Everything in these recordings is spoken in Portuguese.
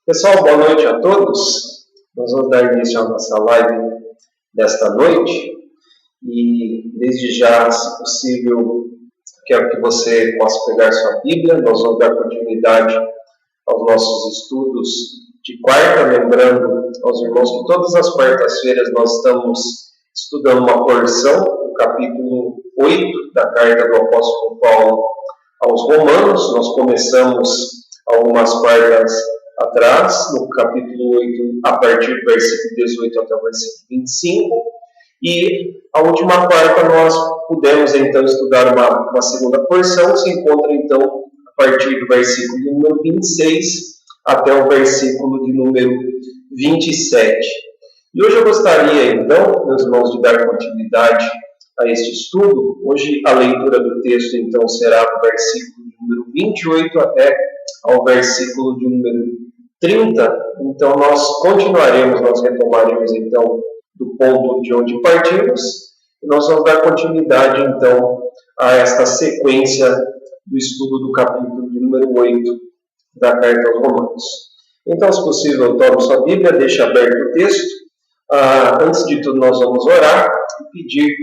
Pessoal, boa noite a todos. Nós vamos dar início à nossa live desta noite e, desde já, se possível, quero que você possa pegar sua Bíblia. Nós vamos dar continuidade aos nossos estudos de quarta, lembrando aos irmãos que todas as quartas-feiras nós estamos estudando uma porção do capítulo 8 da carta do apóstolo Paulo aos Romanos. Nós começamos algumas quartas atrás, no capítulo 8, a partir do versículo 18 até o versículo 25, e a última quarta nós pudemos então estudar uma segunda porção, que se encontra então a partir do versículo de número 26 até o versículo de número 27. E hoje eu gostaria então, meus irmãos, de dar continuidade a este estudo. Hoje a leitura do texto então será do versículo de número 28 até ao versículo de número 30, então nós continuaremos, nós retomaremos então do ponto de onde partimos, e nós vamos dar continuidade então a esta sequência do estudo do capítulo de número 8 da carta aos Romanos. Então, se possível, tome sua Bíblia, deixe aberto o texto. Antes de tudo, nós vamos orar e pedir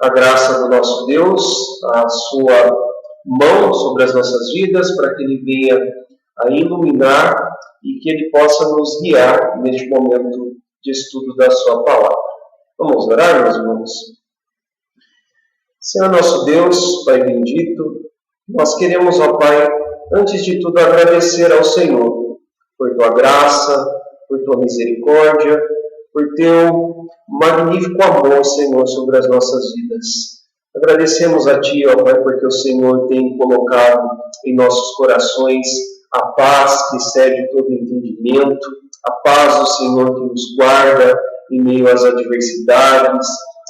a graça do nosso Deus, a sua mão sobre as nossas vidas, para que Ele venha a iluminar e que Ele possa nos guiar neste momento de estudo da sua palavra. Vamos orar, meus irmãos? Senhor nosso Deus, Pai bendito, nós queremos, ó Pai, antes de tudo agradecer ao Senhor por Tua graça, por Tua misericórdia, por Teu magnífico amor, Senhor, sobre as nossas vidas. Agradecemos a Ti, ó Pai, porque o Senhor tem colocado em nossos corações a paz que excede todo entendimento, a paz do Senhor que nos guarda em meio às adversidades,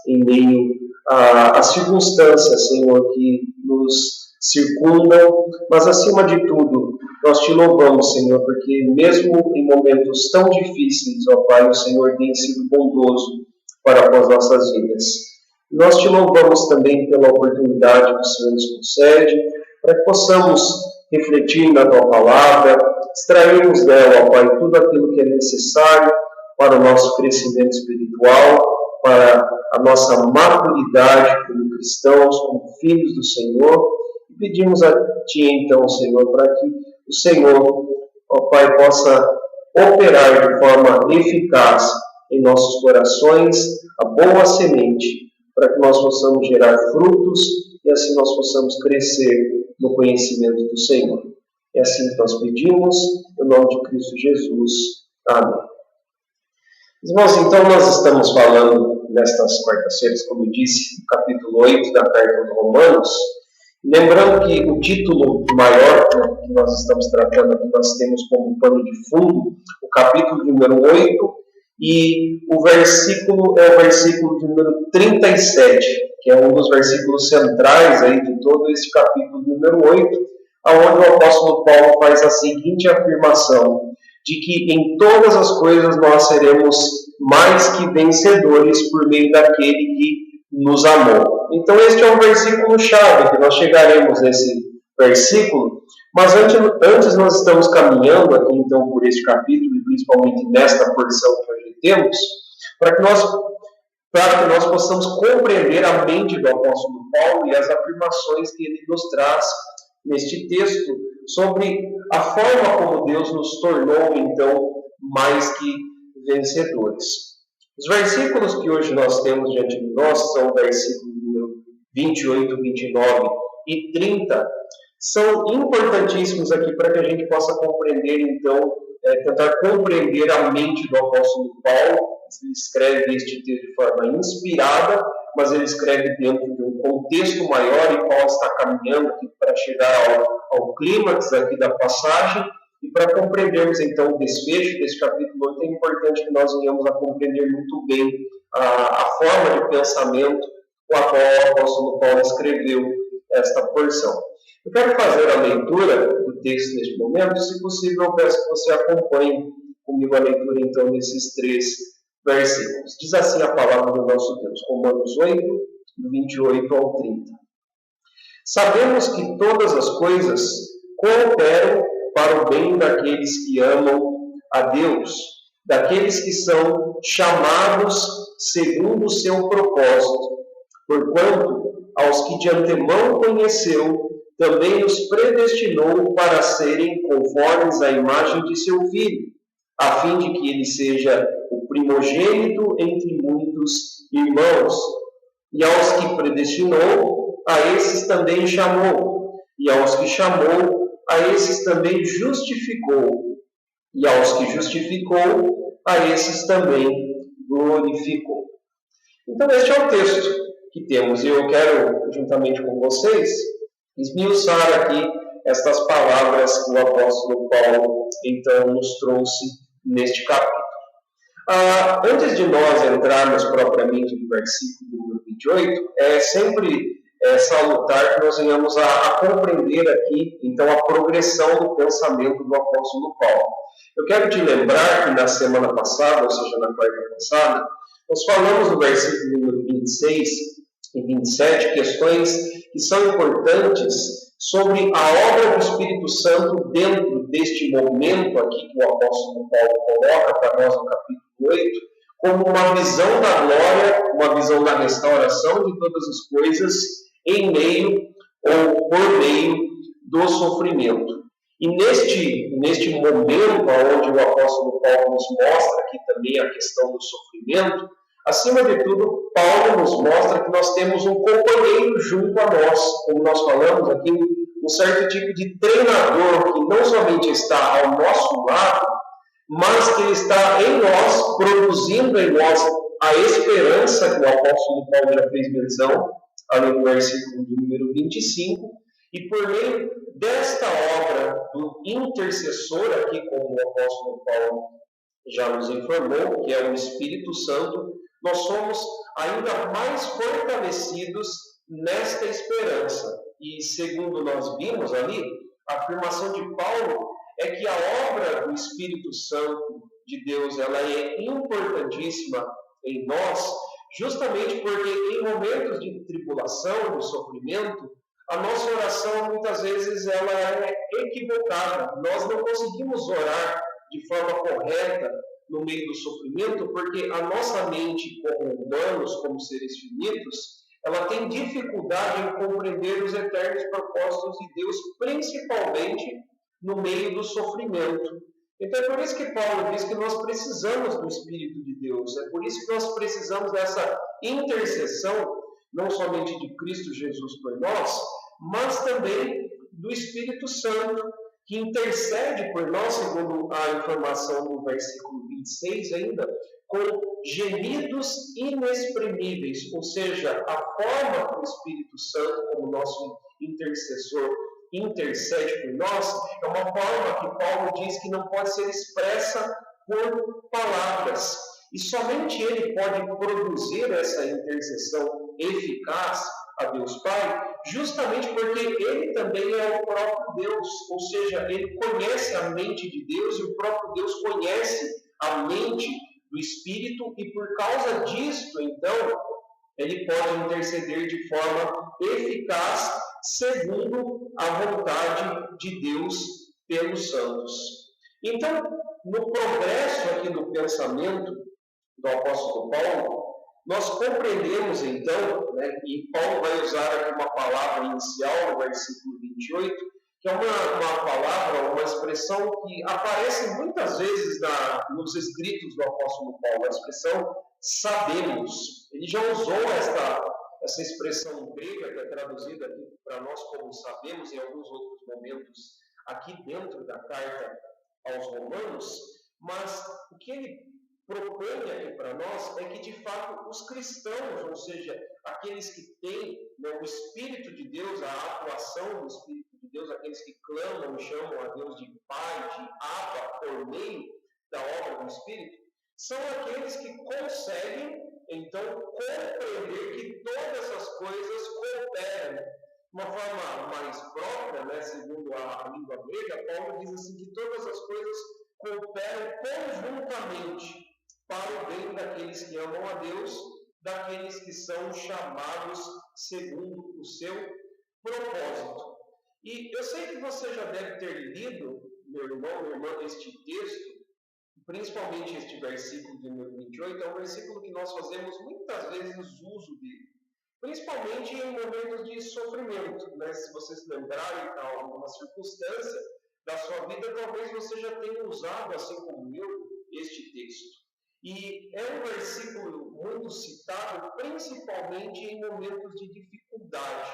em meio às circunstâncias, Senhor, que nos circundam, mas acima de tudo, nós Te louvamos, Senhor, porque mesmo em momentos tão difíceis, ó Pai, o Senhor tem sido bondoso para com as nossas vidas. Nós Te louvamos também pela oportunidade que o Senhor nos concede, para que possamos refletir na Tua palavra, extrairmos dela, ó Pai, tudo aquilo que é necessário para o nosso crescimento espiritual, para a nossa maturidade como cristãos, como filhos do Senhor. E pedimos a Ti, então, Senhor, para que o Senhor, ó Pai, possa operar de forma eficaz em nossos corações a boa semente, para que nós possamos gerar frutos e assim nós possamos crescer no conhecimento do Senhor. É assim que nós pedimos, em nome de Cristo Jesus. Amém. Irmãos, então nós estamos falando nestas quartas-feiras, como eu disse, do capítulo 8 da carta aos Romanos. Lembrando que o título maior, que nós estamos tratando aqui, nós temos como pano de fundo o capítulo número 8, e o versículo é o versículo de número 37, que é um dos versículos centrais aí de todo esse capítulo número 8, onde o apóstolo Paulo faz a seguinte afirmação, de que em todas as coisas nós seremos mais que vencedores por meio daquele que nos amou. Então este é um versículo-chave, que nós chegaremos nesse versículo, mas antes nós estamos caminhando aqui então por este capítulo, e principalmente nesta porção que hoje temos, para que nós possamos compreender a mente do apóstolo Paulo e as afirmações que ele nos traz neste texto sobre a forma como Deus nos tornou, então, mais que vencedores. Os versículos que hoje nós temos diante de nós são o versículo número 28, 29 e 30, são importantíssimos aqui para que a gente possa compreender, então, tentar compreender a mente do apóstolo Paulo. Ele escreve este texto de forma inspirada, mas ele escreve dentro de um contexto maior, e Paulo está caminhando aqui para chegar ao clímax aqui da passagem, e para compreendermos então o desfecho desse capítulo 8, é importante que nós venhamos a compreender muito bem a forma de pensamento com a qual o apóstolo Paulo escreveu esta porção. Eu quero fazer a leitura do texto neste momento. Se possível, eu peço que você acompanhe comigo a leitura então desses 3 versículos. Diz assim a palavra do nosso Deus, Romanos 8, do 28 ao 30. Sabemos que todas as coisas cooperam para o bem daqueles que amam a Deus, daqueles que são chamados segundo o seu propósito. Porquanto, aos que de antemão conheceu, também os predestinou para serem conformes à imagem de seu Filho, a fim de que ele seja o primogênito entre muitos irmãos. E aos que predestinou, a esses também chamou. E aos que chamou, a esses também justificou. E aos que justificou, a esses também glorificou. Então, este é o texto que temos. E eu quero, juntamente com vocês, esmiuçar aqui estas palavras que o apóstolo Paulo, então, nos trouxe neste capítulo. Antes de nós entrarmos propriamente no versículo número 28, é sempre salutar que nós venhamos a compreender aqui, então, a progressão do pensamento do apóstolo Paulo. Eu quero te lembrar que na semana passada, ou seja, na quarta passada, nós falamos no versículo número 26 e 27, questões que são importantes sobre a obra do Espírito Santo dentro deste momento aqui que o apóstolo Paulo coloca para nós no capítulo 8, como uma visão da glória, uma visão da restauração de todas as coisas em meio ou por meio do sofrimento. E neste momento onde o apóstolo Paulo nos mostra aqui também a questão do sofrimento, acima de tudo, Paulo nos mostra que nós temos um companheiro junto a nós, como nós falamos aqui, um certo tipo de treinador que não somente está ao nosso lado, mas que ele está em nós, produzindo em nós a esperança que o apóstolo Paulo já fez menção, ali no versículo número 25, e por meio desta obra do intercessor aqui, como o apóstolo Paulo já nos informou, que é o Espírito Santo, nós somos ainda mais fortalecidos nesta esperança. E segundo nós vimos ali, a afirmação de Paulo é que a obra do Espírito Santo de Deus, ela é importantíssima em nós, justamente porque em momentos de tribulação, de sofrimento, a nossa oração muitas vezes ela é equivocada. Nós não conseguimos orar de forma correta no meio do sofrimento, porque a nossa mente, como humanos, como seres finitos, ela tem dificuldade em compreender os eternos propósitos de Deus, principalmente no meio do sofrimento. Então é por isso que Paulo diz que nós precisamos do Espírito de Deus, é por isso que nós precisamos dessa intercessão, não somente de Cristo Jesus por nós, mas também do Espírito Santo, que intercede por nós, segundo a informação do versículo 26 ainda, com gemidos inexprimíveis, ou seja, a forma que o Espírito Santo, como nosso intercessor, intercede por nós, é uma forma que Paulo diz que não pode ser expressa por palavras. E somente ele pode produzir essa intercessão eficaz a Deus Pai, justamente porque ele também é o próprio Deus, ou seja, ele conhece a mente de Deus e o próprio Deus conhece a mente do Espírito, e por causa disto, então, ele pode interceder de forma eficaz, segundo a vontade de Deus pelos santos. Então, no progresso aqui do pensamento do apóstolo Paulo, nós compreendemos então, né, e Paulo vai usar aqui uma palavra inicial no versículo 28, que é uma palavra, uma expressão que aparece muitas vezes nos escritos do apóstolo Paulo, a expressão sabemos. Ele já usou essa expressão grega, que é traduzida aqui para nós como sabemos, em alguns outros momentos aqui dentro da carta aos Romanos, mas o que ele propõe aqui para nós é que, de fato, os cristãos, ou seja, aqueles que têm, né, o Espírito de Deus, a atuação do Espírito de Deus, aqueles que clamam e chamam a Deus de Pai, de Abba, por meio da obra do Espírito, são aqueles que conseguem, então, compreender que todas as coisas cooperam. De uma forma mais própria, né, segundo a língua grega, Paulo diz assim que todas as coisas cooperam conjuntamente para o bem daqueles que amam a Deus, daqueles que são chamados segundo o seu propósito. E eu sei que você já deve ter lido, meu irmão, minha irmã, este texto, principalmente este versículo de número 28, é um versículo que nós fazemos muitas vezes uso dele, principalmente em momentos de sofrimento, né? Se você se lembrar em alguma circunstância da sua vida, talvez você já tenha usado, assim como eu, este texto. E é um versículo muito citado, principalmente em momentos de dificuldade.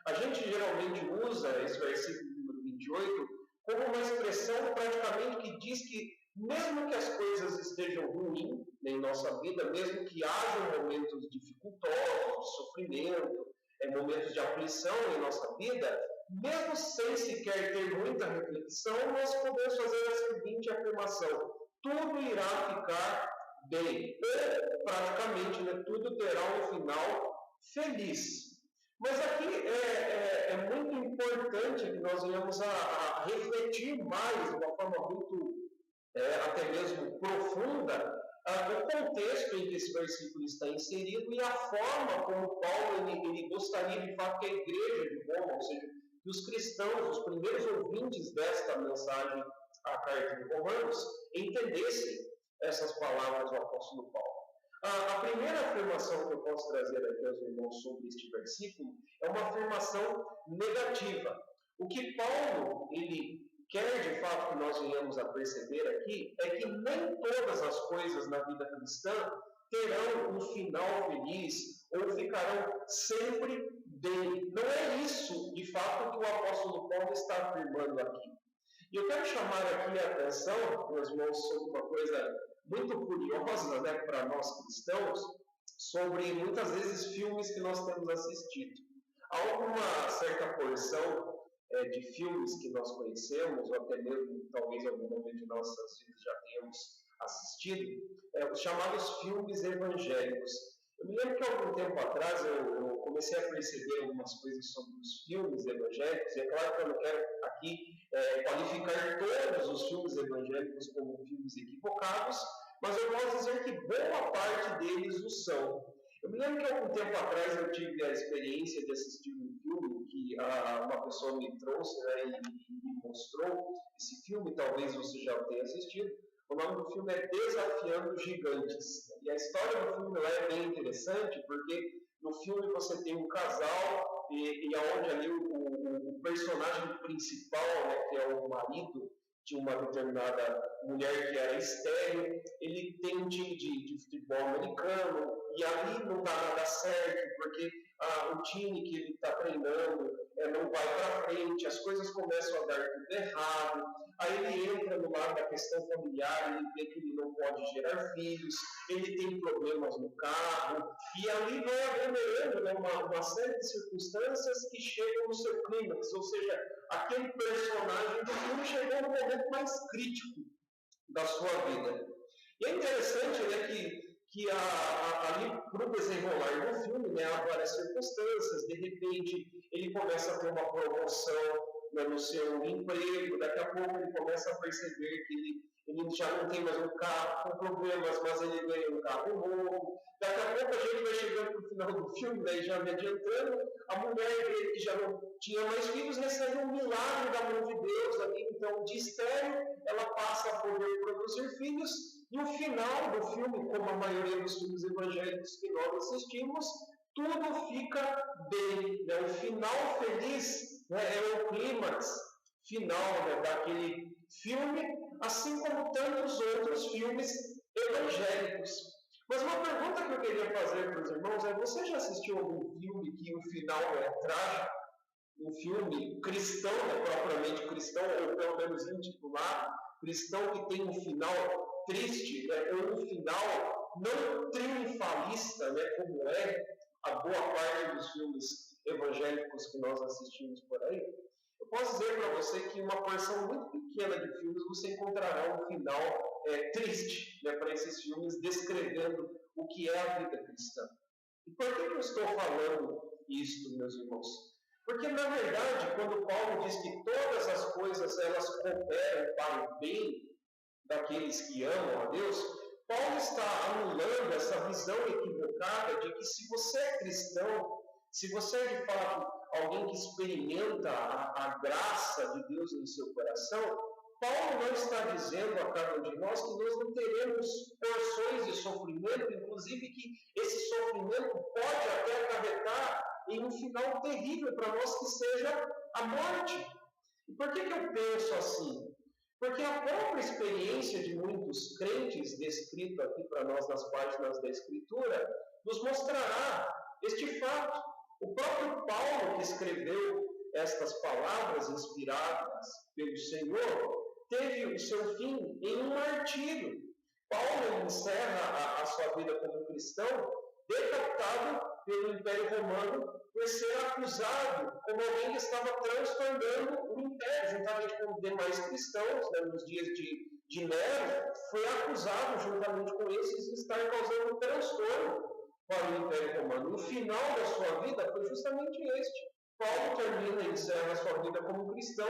A gente geralmente usa esse versículo número 28 como uma expressão praticamente que diz que, mesmo que as coisas estejam ruins em nossa vida, mesmo que hajam momentos dificultosos, de sofrimento, momentos de aflição em nossa vida, mesmo sem sequer ter muita reflexão, nós podemos fazer a seguinte afirmação: tudo irá ficar bem, ou praticamente, né, tudo terá um final feliz. Mas aqui é muito importante que nós venhamos a refletir mais, de uma forma muito, até mesmo profunda, o contexto em que esse versículo está inserido e a forma como Paulo ele gostaria de fato que a igreja de Roma, ou seja, que os cristãos, os primeiros ouvintes desta mensagem, a carta de Romanos, entendessem essas palavras do apóstolo Paulo. A primeira afirmação que eu posso trazer aqui aos irmãos sobre este versículo é uma afirmação negativa. O que Paulo ele quer de fato que nós venhamos a perceber aqui é que nem todas as coisas na vida cristã terão um final feliz ou ficarão sempre bem. Não é isso, de fato, que o apóstolo Paulo está afirmando aqui. E eu quero chamar aqui a atenção, meus irmãos, sobre uma coisa muito curiosa, né, para nós cristãos, sobre muitas vezes filmes que nós temos assistido. Há alguma certa porção de filmes que nós conhecemos, ou até mesmo, talvez em algum momento de nossas vidas já tenhamos assistido, os chamados filmes evangélicos. Eu me lembro que há algum tempo atrás eu comecei a perceber algumas coisas sobre os filmes evangélicos, e é claro que eu não quero aqui qualificar todos os filmes evangélicos como filmes equivocados, mas eu posso dizer que boa parte deles o são. Eu me lembro que há algum tempo atrás eu tive a experiência de assistir um filme que uma pessoa me trouxe, né, e me mostrou esse filme, talvez você já tenha assistido. O nome do filme é Desafiando Gigantes. E a história do filme lá é bem interessante, porque no filme você tem um casal, e aonde ali o personagem principal, né, que é o marido de uma determinada mulher que era estéril, ele tem um time de futebol americano, e ali não dá nada certo, porque o time que ele está treinando não vai para frente, as coisas começam a dar tudo errado, aí ele entra no lado da questão familiar, ele vê que ele não pode gerar filhos, ele tem problemas no carro, e ali vai aglomerando, né, uma série de circunstâncias que chegam no seu clímax, ou seja, aquele personagem do filme chegou no momento mais crítico da sua vida. E é interessante, né, que ali, para o desenrolar do filme, né, há várias circunstâncias, de repente ele começa a ter uma promoção, né, no seu emprego, daqui a pouco ele começa a perceber que ele já não tem mais um carro com problemas, mas ele ganha um carro novo. Daqui a pouco a gente vai chegando para o final do filme, né, já me adiantando, a mulher que já não tinha mais filhos recebe um milagre da mão de Deus ali, então de estéril, ela passa a poder produzir filhos, e o final do filme, como a maioria dos filmes evangélicos que nós assistimos, tudo fica bem. Né? O final feliz, né, é o clímax final, né, daquele filme, assim como tantos outros filmes evangélicos. Mas uma pergunta que eu queria fazer para os irmãos é: você já assistiu algum filme que o final é trágico? Um filme cristão, né, propriamente cristão, ou pelo menos intitulado cristão, que tem um final triste, né, ou um final não triunfalista, né, como é a boa parte dos filmes evangélicos que nós assistimos por aí? Eu posso dizer para você que uma porção muito pequena de filmes você encontrará um final triste, né, para esses filmes, descrevendo o que é a vida cristã. E por que eu estou falando isto, meus irmãos? Porque, na verdade, quando Paulo diz que todas as coisas elas cooperam para o bem daqueles que amam a Deus, Paulo está anulando essa visão equivocada de que se você é cristão, se você é de fato alguém que experimenta a graça de Deus em seu coração, Paulo não está dizendo a cada um de nós que nós não teremos porções de sofrimento, inclusive que esse sofrimento pode até acarretar em um final terrível para nós, que seja a morte. E por que eu penso assim? Porque a própria experiência de muitos crentes, descrito aqui para nós nas páginas da Escritura, nos mostrará este fato. O próprio Paulo, que escreveu estas palavras inspiradas pelo Senhor, teve o seu fim em um martírio. Paulo encerra a sua vida como cristão decapitado pelo Império Romano por ser acusado como alguém que estava transtornando o Império, juntamente com os demais cristãos, né, nos dias de Nero, foi acusado juntamente com esses de estar causando um transtorno para o Império Romano. O final da sua vida foi justamente este. Paulo termina e encerra a sua vida como cristão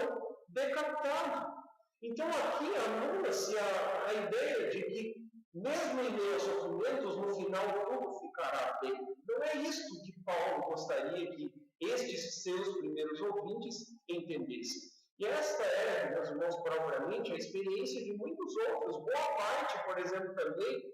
decapitado. Então aqui anula-se a ideia de que, mesmo em meio a sofrimentos, no final tudo ficará bem. Não é isto que Paulo gostaria que estes seus primeiros ouvintes entendessem. E esta é, meus irmãos, propriamente a experiência de muitos outros. Boa parte, por exemplo, também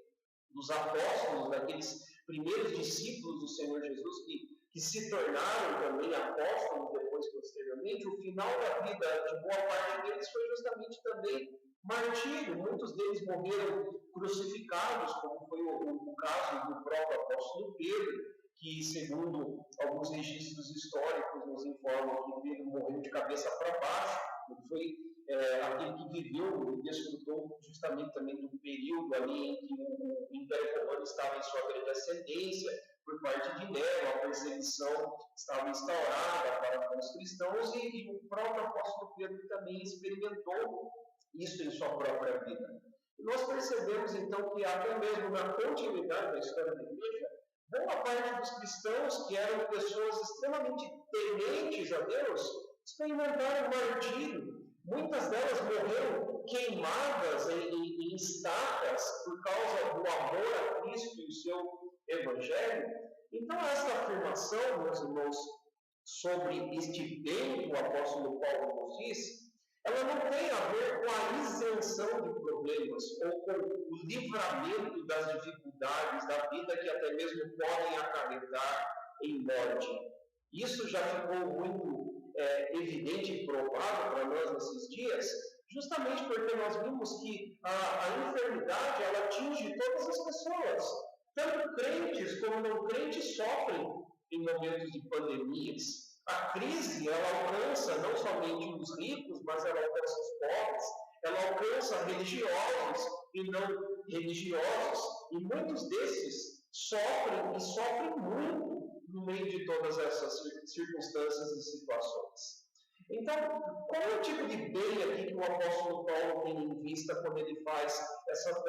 dos apóstolos, daqueles primeiros discípulos do Senhor Jesus, que se tornaram também apóstolos depois, posteriormente, o final da vida de boa parte deles foi justamente também martírio. Muitos deles morreram crucificados, como foi o caso do próprio apóstolo Pedro, que, segundo alguns registros históricos, nos informam que Pedro morreu de cabeça para baixo. Ele foi aquele que viveu e desfrutou justamente também do período ali em que o Império Romano estava em sua grande ascendência, por parte de Nero, a perseguição estava instaurada para os cristãos, e o próprio apóstolo Pedro também experimentou isso em sua própria vida. E nós percebemos então que até mesmo na continuidade da história da igreja, boa parte dos cristãos, que eram pessoas extremamente tementes a Deus, experimentaram martírio. Muitas delas morreram queimadas em estacas por causa do amor a Cristo e o seu Evangelho. Então, essa afirmação, meus irmãos, sobre este bem que o apóstolo Paulo nos diz, ela não tem a ver com a isenção de problemas ou com o livramento das dificuldades da vida, que até mesmo podem acarretar em morte. Isso já ficou muito evidente e provado para nós nesses dias, justamente porque nós vimos que a enfermidade ela atinge todas as pessoas. Tanto crentes como não crentes sofrem em momentos de pandemias. A crise, ela alcança não somente os ricos, mas ela alcança os pobres, ela alcança religiosos e não religiosos, e muitos desses sofrem, e sofrem muito no meio de todas essas circunstâncias e situações. Então, qual é o tipo de bem aqui que o apóstolo Paulo tem em vista quando ele faz essa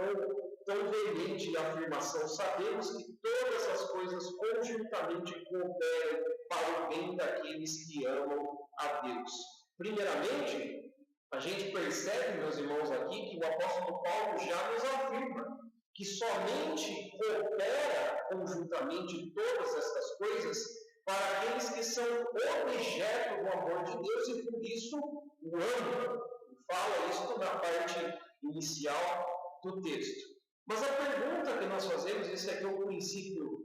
tão veemente afirmação? Sabemos que todas as coisas conjuntamente cooperam para o bem daqueles que amam a Deus. Primeiramente, a gente percebe, meus irmãos, aqui que o apóstolo Paulo já nos afirma que somente coopera conjuntamente todas essas coisas para aqueles que são objeto do amor de Deus e por isso o amam. Ele fala isso na parte inicial do texto. Mas a pergunta que nós fazemos, esse aqui é um princípio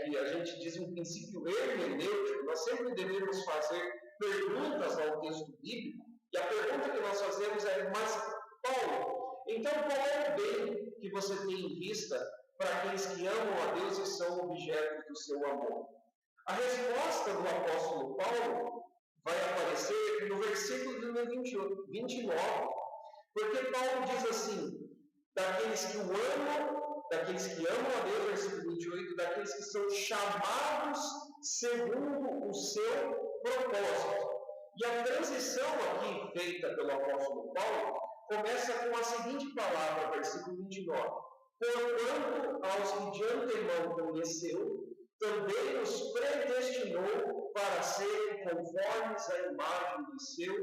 que a gente diz um princípio hermenêutico, nós sempre devemos fazer perguntas ao texto bíblico, e a pergunta que nós fazemos é, mas Paulo, então qual é o bem que você tem em vista para aqueles que amam a Deus e são objetos do seu amor? A resposta do apóstolo Paulo vai aparecer no versículo número 29, porque Paulo diz assim, daqueles que o amam, daqueles que amam a Deus, versículo 28, daqueles que são chamados segundo o seu propósito. E a transição aqui feita pelo apóstolo Paulo começa com a seguinte palavra, versículo 29. Porquanto aos que de antemão conheceu, também os predestinou para serem conformes à imagem de seu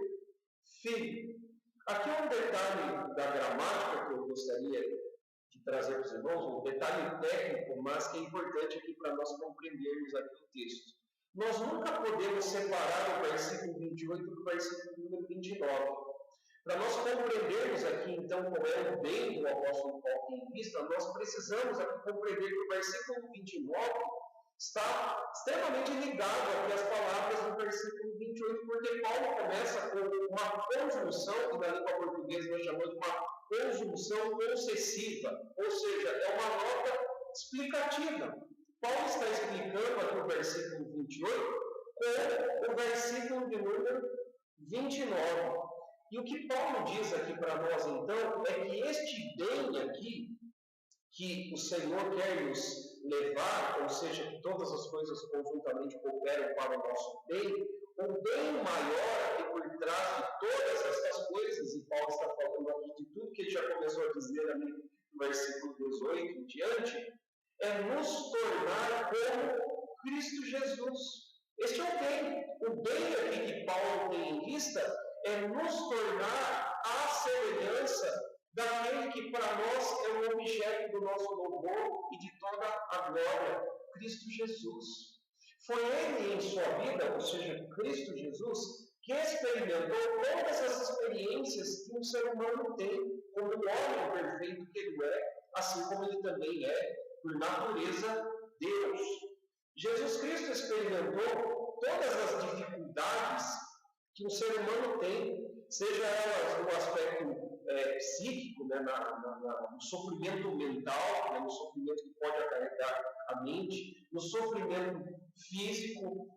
Filho. Aqui é um detalhe da gramática que eu gostaria de trazer para os irmãos, um detalhe técnico, mas que é importante aqui para nós compreendermos aqui o texto. Nós nunca podemos separar o versículo 28 do versículo número 29. Para nós compreendermos aqui, então, qual é o bem do apóstolo Paulo em vista, nós precisamos aqui compreender que o versículo 29 está extremamente ligado aqui às palavras do versículo 28, porque Paulo começa com uma conjunção, que na língua portuguesa nós chamamos de uma conjunção possessiva, ou seja, é uma nota explicativa. Paulo está explicando aqui o versículo 28 com o versículo de número 29. E o que Paulo diz aqui para nós, então, é que este bem aqui, que o Senhor quer nos levar, ou seja, que todas as coisas conjuntamente cooperam para o nosso bem, o bem maior aqui por trás de todas essas coisas, e Paulo está falando aqui de tudo que ele já começou a dizer ali no versículo 18 em diante, é nos tornar como Cristo Jesus. Este é o bem. O bem aqui que Paulo tem em vista é nos tornar à semelhança daquele que para nós é o objeto do nosso louvor e de toda a glória, Cristo Jesus. Foi Ele em sua vida, ou seja, Cristo Jesus, que experimentou todas as experiências que um ser humano tem, como o homem perfeito que ele é, assim como ele também é, por natureza, Deus. Jesus Cristo experimentou todas as dificuldades que um ser humano tem, seja elas no aspecto psíquico, né, no sofrimento mental, né, no sofrimento que pode acarretar a mente, no sofrimento físico,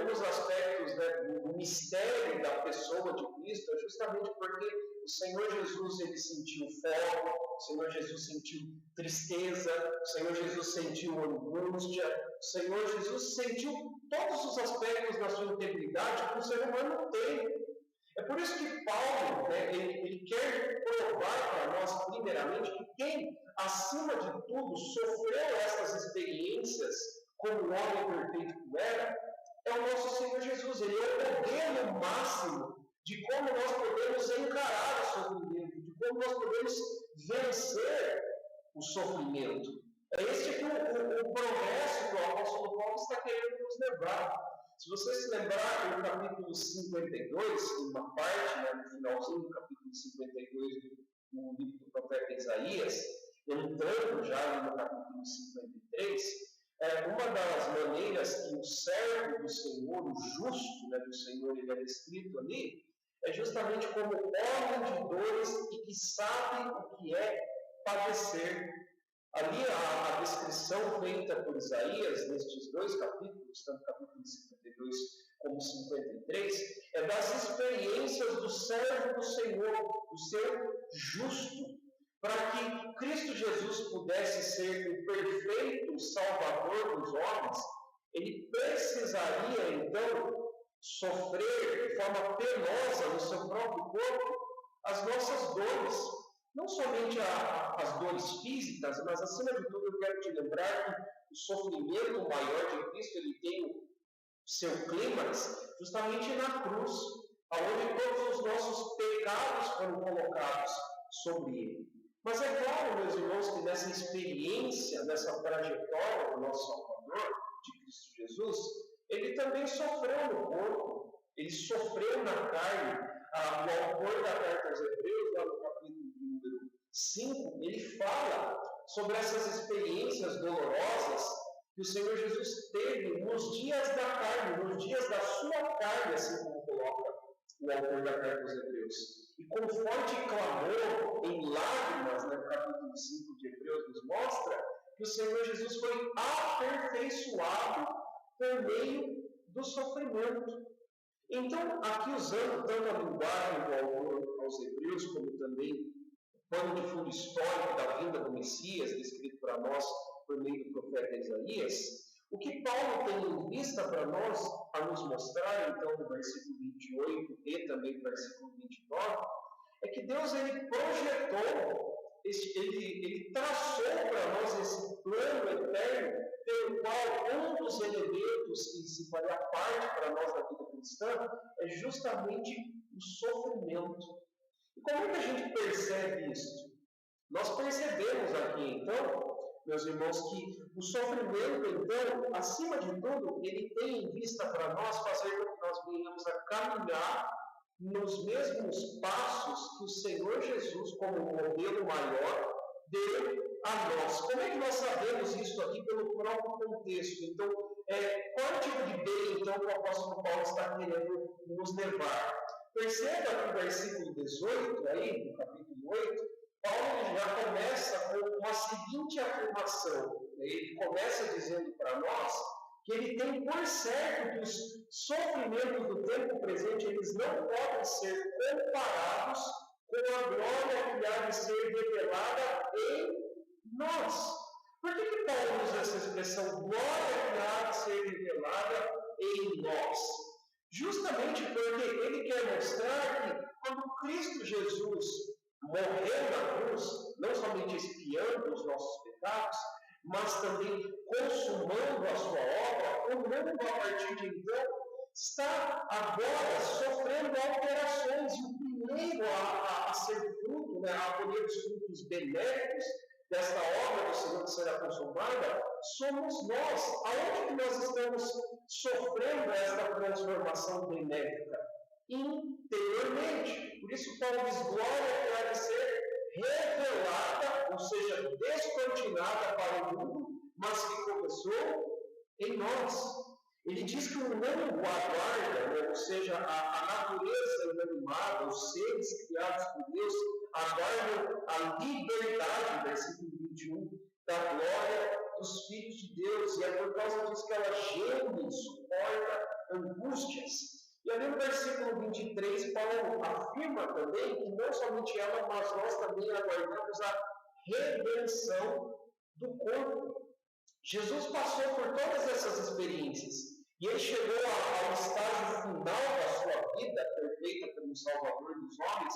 um dos aspectos, né, do mistério da pessoa de Cristo é justamente porque o Senhor Jesus ele sentiu fome, o Senhor Jesus sentiu tristeza, o Senhor Jesus sentiu angústia, o Senhor Jesus sentiu todos os aspectos da sua integridade que o ser humano tem. É por isso que Paulo, né, ele quer provar para nós, primeiramente, que quem, acima de tudo, sofreu essas experiências como o homem perfeito que era, é o nosso Senhor Jesus. Ele é o modelo máximo de como nós podemos encarar o sofrimento, de como nós podemos vencer o sofrimento. É esse que o progresso que o apóstolo Paulo está querendo nos levar. Se você se lembrar no capítulo 52, uma parte, né, no finalzinho do capítulo 52 do livro do profeta Isaías, entrando já no capítulo 53, uma das maneiras que o servo do Senhor, o justo, né, do Senhor, ele é descrito ali, é justamente como homem de dores e que sabe o que é padecer. Ali a descrição feita por Isaías, nestes dois capítulos, tanto capítulo 52 como 53, é das experiências do servo do Senhor, do ser justo, para que Cristo Jesus pudesse ser o perfeito Salvador dos homens, ele precisaria, então, sofrer de forma penosa no seu próprio corpo as nossas dores. Não somente as dores físicas, mas acima de tudo eu quero te lembrar que o sofrimento maior de Cristo ele tem o seu clímax justamente na cruz, onde todos os nossos pecados foram colocados sobre ele. Mas é claro, meus irmãos, que nessa experiência, nessa trajetória do nosso Salvador, de Cristo Jesus, ele também sofreu no corpo, ele sofreu na carne o autor da carta aos Hebreus, lá no capítulo número 5, ele fala sobre essas experiências dolorosas que o Senhor Jesus teve nos dias da carne, nos dias da sua carne, assim como coloca o autor da carta aos Hebreus. E com forte clamor, em lágrimas, no capítulo 5 de Hebreus, nos mostra que o Senhor Jesus foi aperfeiçoado por meio do sofrimento. Então, aqui usando tanto a linguagem do autor aos Hebreus, como também o pano de fundo histórico da vinda do Messias, descrito para nós por meio do profeta Isaías, o que Paulo tem em vista para nós, a nos mostrar, então, no versículo 28 e também no versículo 29, é que Deus ele projetou, ele traçou para nós esse plano eterno, pelo qual um dos elementos que se faria parte para nós da vida cristã é justamente o sofrimento. E como é que a gente percebe isso? Nós percebemos aqui, então, meus irmãos, que o sofrimento, então, acima de tudo, ele tem em vista para nós fazer com que nós venhamos a caminhar nos mesmos passos que o Senhor Jesus, como modelo maior, deu a nós. Como é que nós sabemos isso aqui pelo próprio contexto? Então, qual é o tipo de bem, então, que o apóstolo Paulo está querendo nos levar? Perceba que no versículo 18, aí, no capítulo 8, Paulo já começa com uma seguinte afirmação. Ele começa dizendo para nós que ele tem por certo que os sofrimentos do tempo presente eles não podem ser comparados com a glória que há de ser revelada em nós. Por que Paulo usa essa expressão glória que há de ser revelada em nós? Justamente porque ele quer mostrar que quando Cristo Jesus morreu na cruz, não somente expiando os nossos pecados, mas também consumando a sua obra, o mundo a partir de então está agora sofrendo alterações, e o primeiro a ser fruto, a colher os frutos benéficos desta obra do Senhor que será consumada, somos nós. Aonde que nós estamos sofrendo esta transformação benéfica? Interiormente. Por isso Paulo diz, glória que há de ser revelada, ou seja, descortinada para o mundo, mas que começou em nós. Ele diz que o mundo aguarda, ou seja, a natureza inanimada, os seres criados por Deus, aguardam a liberdade, versículo 21, da glória dos filhos de Deus, e é por causa disso que ela geme e suporta angústias. E ali no versículo 23, Paulo afirma também que não somente ela, mas nós também aguardamos a redenção do corpo. Jesus passou por todas essas experiências e ele chegou ao estágio final da sua vida, perfeita como Salvador dos homens,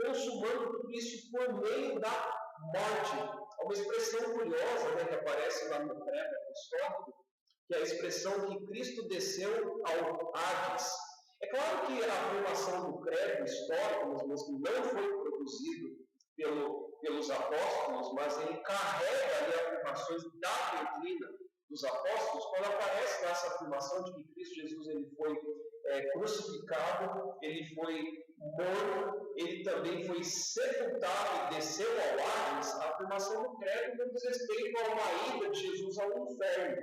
consumando tudo isso por meio da morte. É uma expressão curiosa, que aparece lá no credo apostólico, que é a expressão que Cristo desceu ao Hades. É claro que a afirmação do credo histórico, mas que não foi produzido pelos apóstolos, mas ele carrega ali afirmações da doutrina dos apóstolos, quando aparece essa afirmação de que Cristo Jesus ele foi crucificado, ele foi morto, ele também foi sepultado e desceu ao Hades. A afirmação do credo não diz respeito a uma ida de Jesus ao inferno.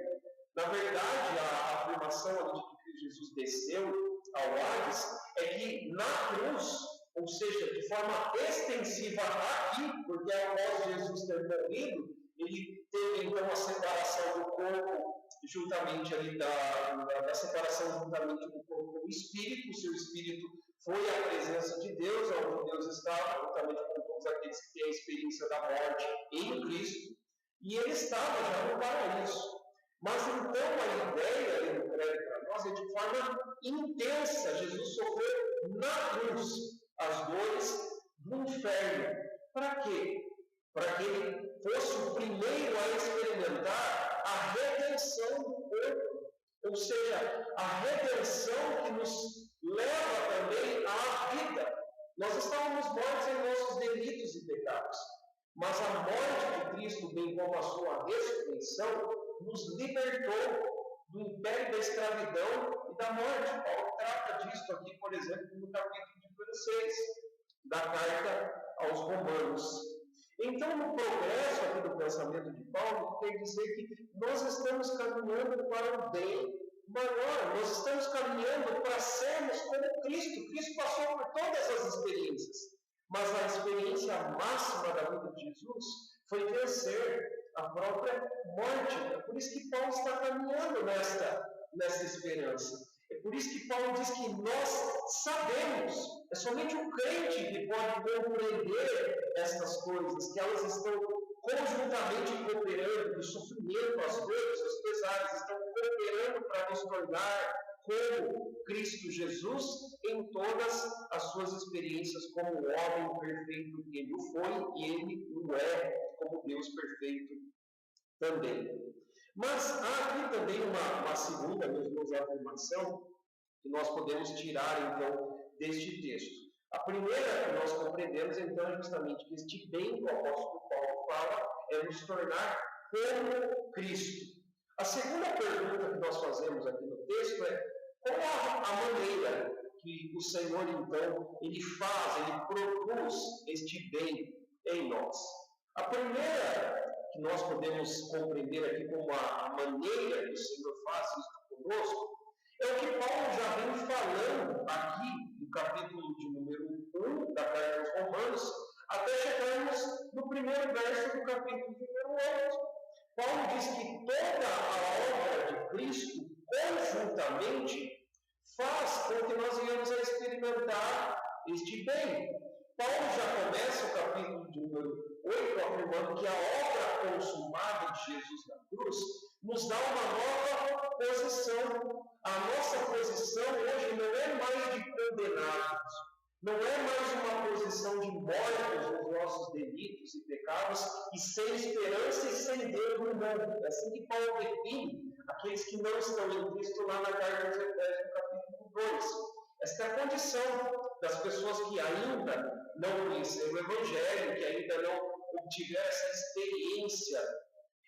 Na verdade, a afirmação de que Jesus desceu ao Hades é que na cruz, ou seja, de forma extensiva aqui, porque após Jesus ter morrido, ele teve então a separação do corpo juntamente ali da separação juntamente do corpo com o espírito. O seu espírito foi à presença de Deus, onde Deus estava, juntamente com todos aqueles que têm a experiência da morte em Cristo, e ele estava já no paraíso. Mas então a ideia ali no credo para nós é de forma intensa. Jesus sofreu na cruz as dores do inferno. Para quê? Para que ele fosse o primeiro a experimentar a redenção do corpo. Ou seja, a redenção que nos leva também à vida. Nós estávamos mortos em nossos delitos e pecados. Mas a morte de Cristo, bem como a sua ressurreição, nos libertou do império da escravidão e da morte. Paulo trata disso aqui, por exemplo, no capítulo de número 6 da carta aos Romanos. Então, no progresso aqui do pensamento de Paulo, quer dizer que nós estamos caminhando para o bem maior, nós estamos caminhando para sermos como Cristo. Cristo passou por todas as experiências, mas a experiência máxima da vida de Jesus foi vencer a própria morte. É por isso que Paulo está caminhando nessa esperança. É por isso que Paulo diz que nós sabemos, é somente o crente que pode compreender estas coisas, que elas estão conjuntamente cooperando, o sofrimento, as dores, os pesares, estão cooperando para nos tornar como Cristo Jesus em todas as suas experiências como homem perfeito que ele o foi, e ele o é como Deus perfeito também. Mas há aqui também uma segunda, mesmo afirmação, que nós podemos tirar, então, deste texto. A primeira que nós compreendemos, então, é justamente que este bem que o apóstolo Paulo fala é nos tornar como Cristo. A segunda pergunta que nós fazemos aqui no texto é qual a maneira que o Senhor, então, ele faz, ele produz este bem em nós. A primeira que nós podemos compreender aqui como a maneira que o Senhor faz isso conosco, é o que Paulo já vem falando aqui no capítulo de número 1 da carta aos Romanos, até chegarmos no primeiro verso do capítulo de número 8. Paulo diz que toda a obra de Cristo, conjuntamente, faz com que nós venhamos a experimentar este bem. Paulo já começa o capítulo de número 8 afirmando que a obra consumada de Jesus na cruz nos dá uma nova posição. A nossa posição hoje não é mais de condenados, não é mais uma posição de mortos nos nossos delitos e pecados e sem esperança e sem Deus no mundo. É assim que Paulo define aqueles que não estão em Cristo lá na carta aos Efésios, no capítulo 2. Esta é a condição das pessoas que ainda não conheceram o Evangelho, que ainda não obtiveram essa experiência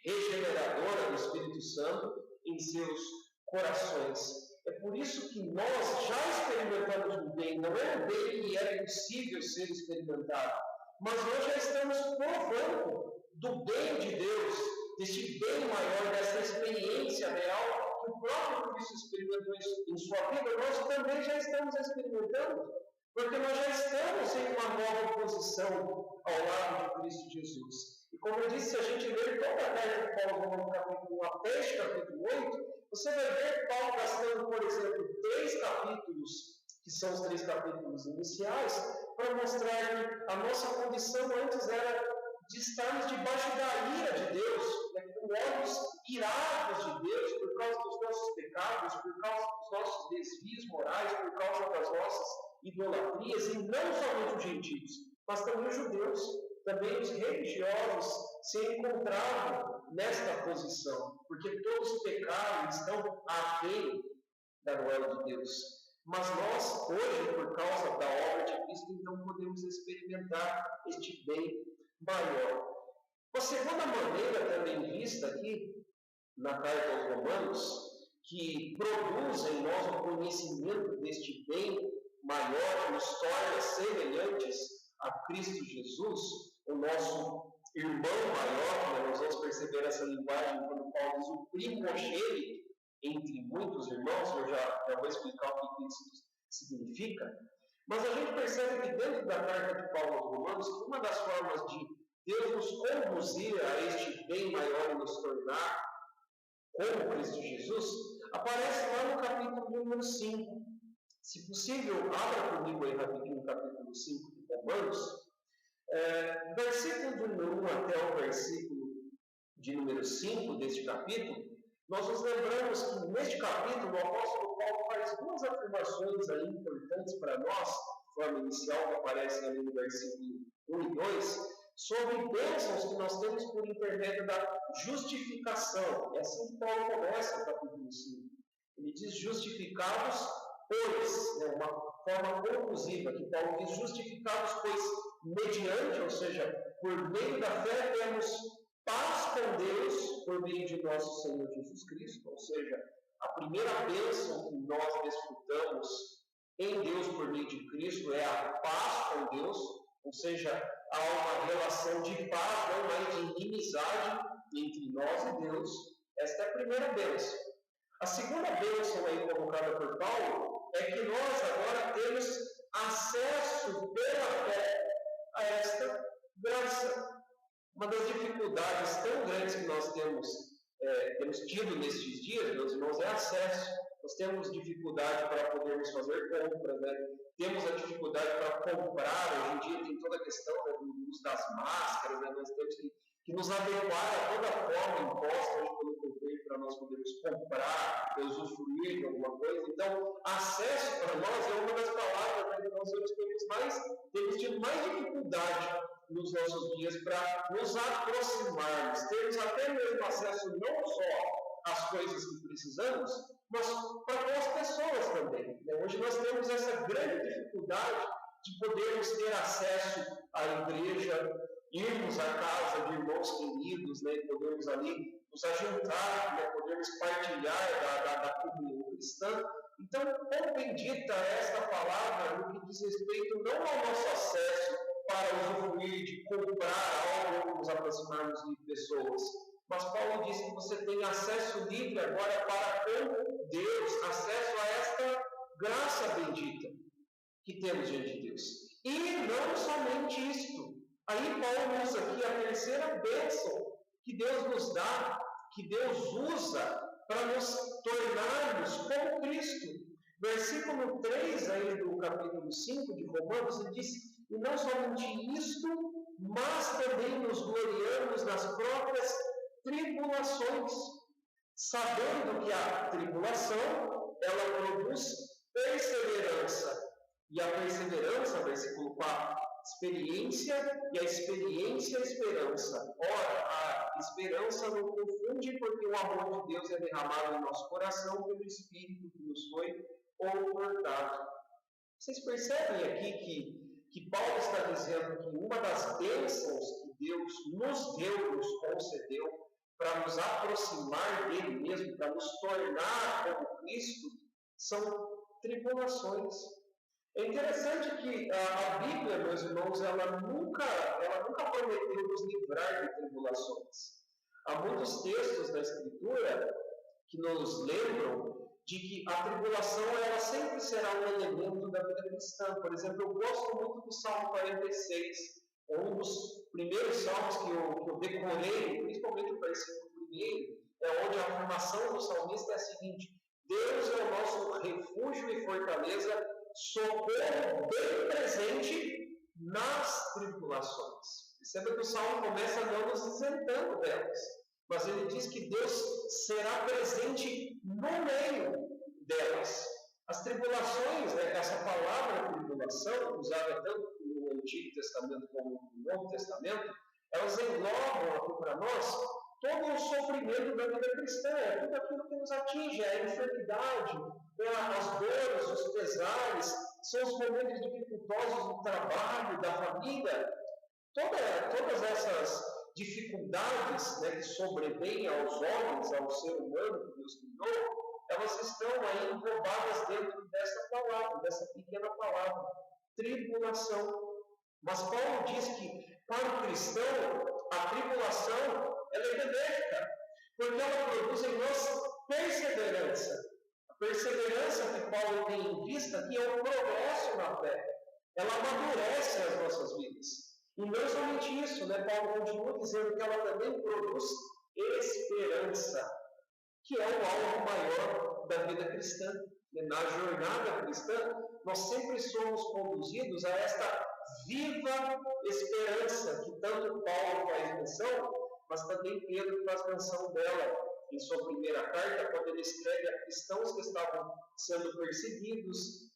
regeneradora do Espírito Santo em seus corações. É por isso que nós já experimentamos o bem, não é o bem que é possível ser experimentado, mas nós já estamos provando do bem de Deus, deste bem maior, dessa experiência real que o próprio Cristo experimentou em sua vida, nós também já estamos experimentando, porque nós já estamos em uma nova posição ao lado de Cristo Jesus. E como eu disse, se a gente ler toda a carta de Paulo no capítulo 1 até este capítulo 8, você vai ver Paulo gastando, por exemplo, 3 capítulos, que são os 3 capítulos iniciais, para mostrar que a nossa condição antes era de estarmos debaixo da ira de Deus, com olhos irados de Deus, por causa dos nossos pecados, por causa dos nossos desvios morais, por causa das nossas idolatrias, e não somente os gentios, mas também os judeus, também os religiosos se encontravam nesta posição, porque todos pecaram e estão aquém da glória de Deus. Mas nós, hoje, por causa da obra de Cristo, então podemos experimentar este bem maior. A segunda maneira também vista aqui, na carta aos Romanos, que produz em nós o conhecimento deste bem maior, que nos torna semelhantes a Cristo Jesus, o nosso irmão maior, nós vamos perceber essa linguagem quando Paulo diz o primogênito entre muitos irmãos, eu já vou explicar o que isso significa, mas a gente percebe que dentro da carta de Paulo aos Romanos, que uma das formas de Deus nos conduzir a este bem maior e nos tornar como Cristo Jesus, aparece lá no capítulo número 5. Se possível, abra comigo aí rapidinho o capítulo 5 de Romanos, versículo do número 1 até o versículo de número 5 deste capítulo. Nós nos lembramos que neste capítulo o apóstolo Paulo faz duas afirmações aí importantes para nós, de forma inicial, que aparecem ali no versículo 1 e 2, sobre bênçãos que nós temos por intermédio da justificação. É assim que Paulo começa o capítulo 5. Ele diz justificados, pois, uma forma conclusiva, que Paulo diz justificados, pois, mediante, ou seja, por meio da fé, temos paz com Deus por meio de nosso Senhor Jesus Cristo, ou seja, a primeira bênção que nós desfrutamos em Deus por meio de Cristo é a paz com Deus, ou seja, há uma relação de paz, não mais de inimizade entre nós e Deus. Esta é a primeira bênção. A segunda bênção aí colocada por Paulo é que nós agora temos acesso pela fé a esta graça. Uma das dificuldades tão grandes que nós temos tido nestes dias, meus irmãos, é acesso. Nós temos dificuldade para podermos fazer compras, né? Temos a dificuldade para comprar. Hoje em dia tem toda a questão, né, do uso das máscaras, né? Nós temos que nos adequar a toda a forma imposta hoje pelo governo para nós podermos comprar, usufruir de alguma coisa. Então, acesso para nós é uma das palavras, né, que nós temos tido mais dificuldade nos nossos dias para nos aproximarmos. Temos até mesmo acesso não só às coisas que precisamos, mas para com as pessoas também. Hoje nós temos essa grande dificuldade de podermos ter acesso à igreja, irmos à casa de irmãos queridos, né, podermos ali nos ajuntar, né, podermos partilhar da comunhão cristã. Então, quão bendita é esta palavra no que diz respeito não ao nosso acesso para usufruir de comprar algo ou nos aproximarmos de pessoas, mas Paulo diz que você tem acesso livre agora para com Deus, acesso a esta graça bendita que temos diante de Deus. E não somente isto. Aí Paulo usa aqui a terceira bênção que Deus nos dá, que Deus usa para nos tornarmos como Cristo. Versículo 3 aí do capítulo 5 de Romanos, ele diz: e não somente isto, mas também nos gloriamos nas próprias tribulações, sabendo que a tribulação, ela produz perseverança. E a perseverança, versículo 4, experiência, e a experiência, esperança. Ora, a esperança não confunde, porque o amor de Deus é derramado em nosso coração pelo Espírito que nos foi outorgado. Vocês percebem aqui que Paulo está dizendo que uma das bênçãos que Deus nos deu, nos concedeu, para nos aproximar dele mesmo, para nos tornar como Cristo, são tribulações. É interessante que a Bíblia, meus irmãos, ela nunca prometeu nos livrar de tribulações. Há muitos textos da Escritura que nos lembram de que a tribulação ela sempre será um elemento da vida cristã. Por exemplo, eu gosto muito do Salmo 46, é um dos primeiros salmos que eu decorei, principalmente o versículo primeiro, é onde a afirmação do salmista é a seguinte: Deus é o nosso refúgio e fortaleza, socorro bem presente nas tribulações. Perceba que o salmo começa não nos isentando delas, mas ele diz que Deus será presente no meio delas. As tribulações, né, essa palavra tribulação, usada tanto no Antigo Testamento como no Novo Testamento, elas englobam aqui para nós todo o sofrimento da vida cristã, é tudo aquilo que nos atinge, a enfermidade, as dores, os pesares, são os momentos dificultosos do trabalho, da família, todas essas dificuldades, né, que sobrevêm aos homens, ao ser humano que Deus criou, elas estão aí englobadas dentro dessa palavra, dessa pequena palavra, tribulação. Mas Paulo diz que para o cristão a tribulação ela é benéfica, porque ela produz em nós perseverança. A perseverança que Paulo tem em vista aqui é um progresso na fé. Ela amadurece as nossas vidas. E não somente isso, né? Paulo continua dizendo que ela também produz esperança, que é o alvo maior da vida cristã. Na jornada cristã, nós sempre somos conduzidos a esta viva esperança, que tanto Paulo faz menção, mas também Pedro faz menção dela em sua primeira carta, quando ele escreve a cristãos que estavam sendo perseguidos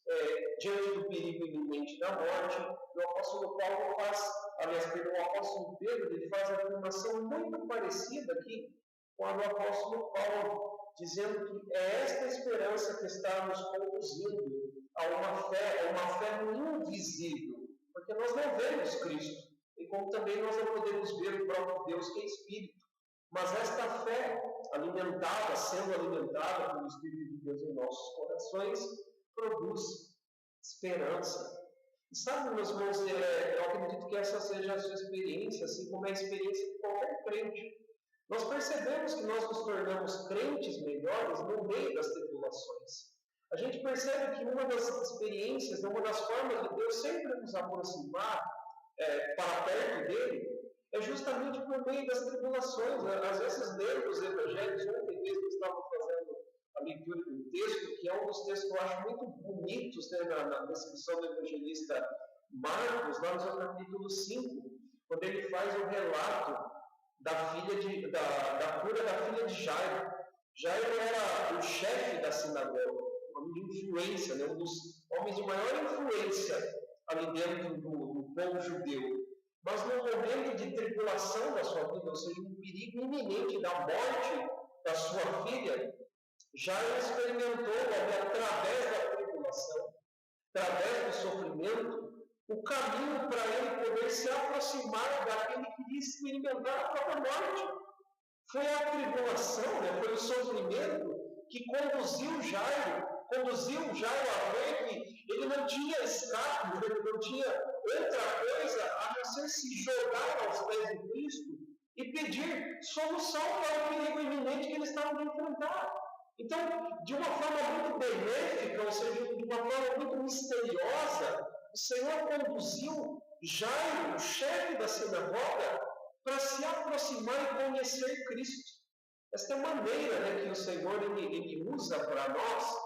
diante do perigo iminente da morte. O apóstolo Paulo o apóstolo Pedro, ele faz a afirmação muito parecida aqui com a do apóstolo Paulo, dizendo que é esta esperança que está nos conduzindo a uma fé invisível, porque nós não vemos Cristo, e como também nós não podemos ver o próprio Deus que é Espírito. Mas esta fé, sendo alimentada pelo Espírito de Deus em nossos corações, produz esperança. E sabe, meus irmãos, eu acredito que essa seja a sua experiência, assim como é a experiência de qualquer crente. Nós percebemos que nós nos tornamos crentes melhores no meio das tribulações. A gente percebe que uma das experiências, uma das formas de Deus sempre nos aproximar para perto dele, é justamente por meio das tribulações. Às vezes, lendo os evangelhos, ontem mesmo eu estava fazendo a leitura de um texto, que é um dos textos que eu acho muito bonitos, né, na descrição do evangelista Marcos, lá no seu capítulo 5, quando ele faz o relato da cura da filha de Jairo. Jairo era o chefe da sinagoga, um homem de influência, né, um dos homens de maior influência ali dentro do povo judeu. Mas no momento de tribulação da sua vida, ou seja, um perigo iminente da morte da sua filha, Jairo experimentou, através da tribulação, através do sofrimento, o caminho para ele poder se aproximar daquele que queria experimentar a própria morte. Foi a tribulação, né? Foi o sofrimento que conduziu Jairo a ver que ele não tinha escape, ele não tinha outra coisa a não ser se jogar aos pés de Cristo e pedir solução para o perigo iminente que eles estavam a enfrentar. Então, de uma forma muito benéfica, ou seja, de uma forma muito misteriosa, o Senhor conduziu Jairo, o chefe da sinagoga, para se aproximar e conhecer Cristo. Esta é a maneira, né, que o Senhor ele usa para nós,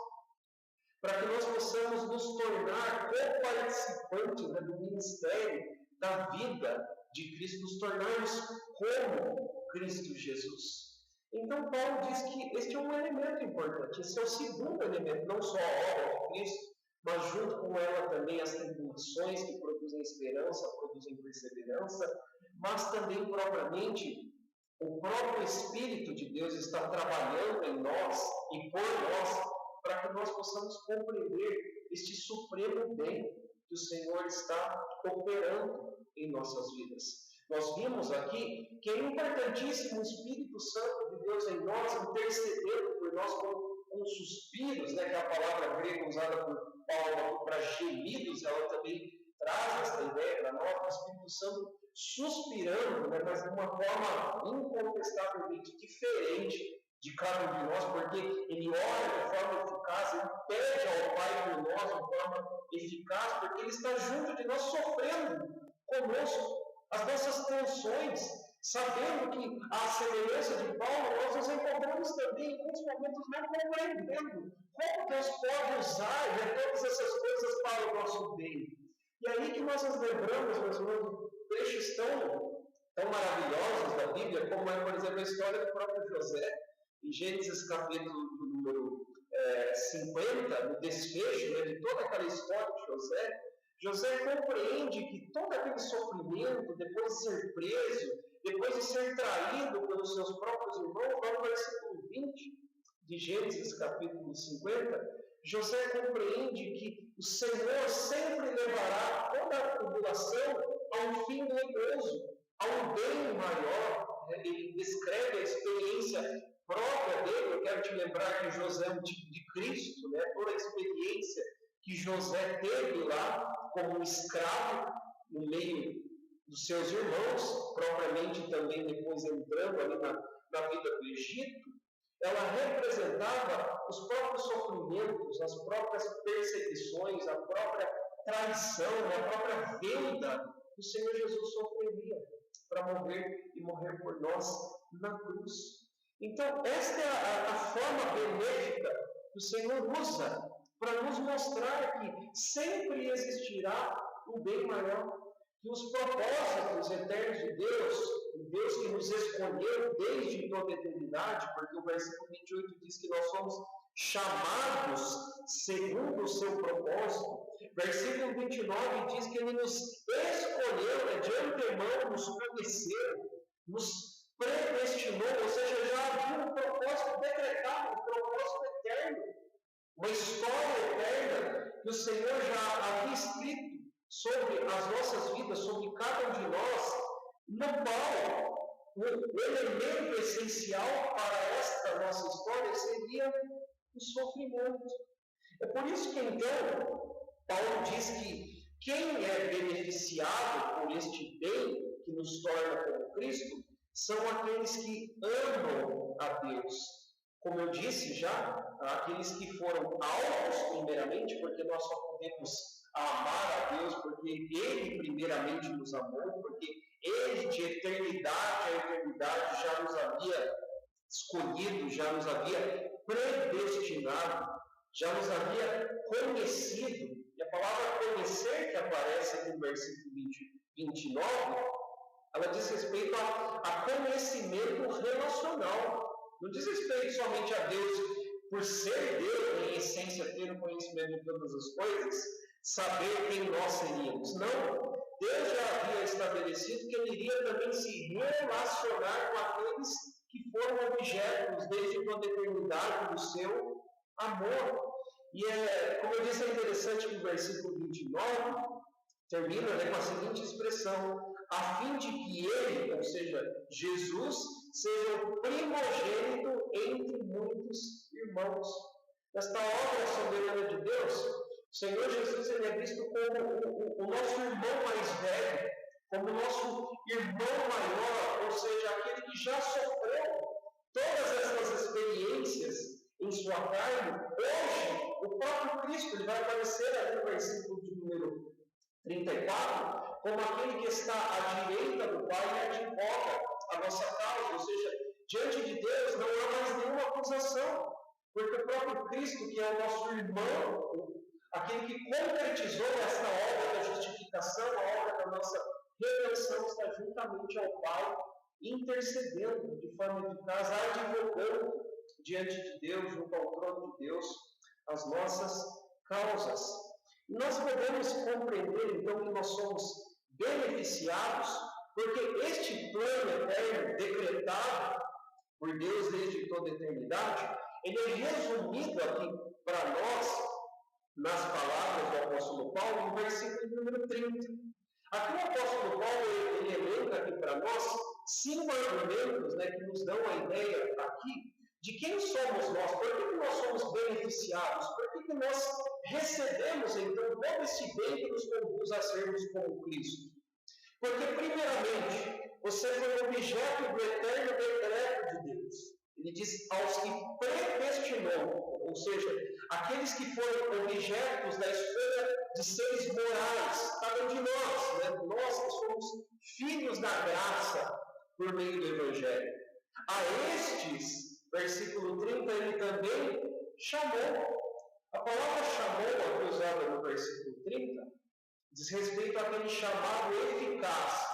para que nós possamos nos tornar co-participantes, né, do ministério, da vida de Cristo, nos tornarmos como Cristo Jesus. Então, Paulo diz que este é um elemento importante, esse é o segundo elemento, não só a obra de Cristo, mas junto com ela também as tribulações que produzem esperança, produzem perseverança, mas também propriamente o próprio Espírito de Deus está trabalhando em nós e por nós, para que nós possamos compreender este supremo bem que o Senhor está operando em nossas vidas. Nós vimos aqui que é importantíssimo o Espírito Santo de Deus em nós, intercedendo por nós com suspiros, né, que é a palavra grega usada por Paulo para gemidos, ela também traz essa ideia para nós, o Espírito Santo suspirando, né, mas de uma forma incontestavelmente diferente de cada um de nós, porque ele ora de forma eficaz, ele pede ao Pai por nós de forma eficaz, porque ele está junto de nós, sofrendo conosco as nossas tensões, sabendo que, à semelhança de Paulo, nós nos encontramos também em muitos momentos não compreendendo como Deus pode usar, né, todas essas coisas para o nosso bem. E aí que nós nos lembramos, meus irmãos, de trechos tão maravilhosos da Bíblia, como é, por exemplo, a história do próprio José, em Gênesis capítulo número 50, no desfecho, né, de toda aquela história de José. José compreende que todo aquele sofrimento, depois de ser preso, depois de ser traído pelos seus próprios irmãos, lá no versículo 20 de Gênesis capítulo 50, José compreende que o Senhor sempre levará toda a tribulação a um fim glorioso, a um bem maior. Ele descreve a experiência própria dele. Eu quero te lembrar que José é um tipo de Cristo, né? Toda a experiência que José teve lá como escravo no meio dos seus irmãos, propriamente também depois entrando ali na vida do Egito, ela representava os próprios sofrimentos, as próprias perseguições, a própria traição, a própria venda que o Senhor Jesus sofreria para morrer e morrer por nós na cruz. Então, esta é a forma benéfica que o Senhor usa para nos mostrar que sempre existirá um bem maior, que os propósitos eternos de Deus, o Deus que nos escolheu desde toda a eternidade, porque o versículo 28 diz que nós somos chamados segundo o seu propósito. Versículo 29 diz que ele nos escolheu, né, de antemão, nos conheceu, nos predestinou, ou seja, já havia um propósito decretado, um propósito eterno, uma história eterna que o Senhor já havia escrito sobre as nossas vidas, sobre cada um de nós, no qual o elemento essencial para esta nossa história seria o sofrimento. É por isso que, então, Paulo diz que quem é beneficiado por este bem que nos torna como Cristo são aqueles que amam a Deus. Como eu disse já, aqueles que foram alvos primeiramente, porque nós só podemos amar a Deus porque Ele primeiramente nos amou, porque Ele de eternidade a eternidade já nos havia escolhido, já nos havia predestinado, já nos havia conhecido. E a palavra conhecer que aparece aqui no versículo 29, ela diz respeito a conhecimento relacional. Não diz respeito somente a Deus por ser Deus, em essência, ter o conhecimento de todas as coisas, saber quem nós seríamos. Não. Deus já havia estabelecido que Ele iria também se relacionar com aqueles que foram objetos desde toda a eternidade do seu amor. E como eu disse, é interessante que o versículo 29 termina com a seguinte expressão: a fim de que Ele, ou seja, Jesus, seja o primogênito entre muitos irmãos. Nesta obra soberana de Deus, o Senhor Jesus ele é visto como o nosso irmão mais velho, como o nosso irmão maior, ou seja, aquele que já sofreu todas essas experiências em sua carne. Hoje, o próprio Cristo ele vai aparecer ali no versículo de número 34, como aquele que está à direita do Pai e advoga a nossa causa, ou seja, diante de Deus não há mais nenhuma acusação, porque o próprio Cristo, que é o nosso irmão, aquele que concretizou esta obra da justificação, a obra da nossa redenção, está juntamente ao Pai, intercedendo de forma eficaz, advogando diante de Deus, junto ao trono de Deus, as nossas causas. E nós podemos compreender, então, que nós somos beneficiados, porque este plano eterno, decretado por Deus desde toda a eternidade, ele é resumido aqui para nós, nas palavras do apóstolo Paulo, no versículo número 30. Aqui o apóstolo Paulo, ele elenca aqui para nós 5 argumentos, que nos dão a ideia aqui de quem somos nós, por que nós somos beneficiados, por que nós recebemos então todo esse bem que nos conduz a sermos como Cristo. Porque, primeiramente, você foi objeto do eterno decreto de Deus. Ele diz aos que predestinou, ou seja, aqueles que foram objetos da escolha de seres morais, cada um de nós, nós que somos filhos da graça por meio do Evangelho. A estes, versículo 30, ele também chamou. A palavra chamou, aqui usada no versículo 30, diz respeito àquele chamado eficaz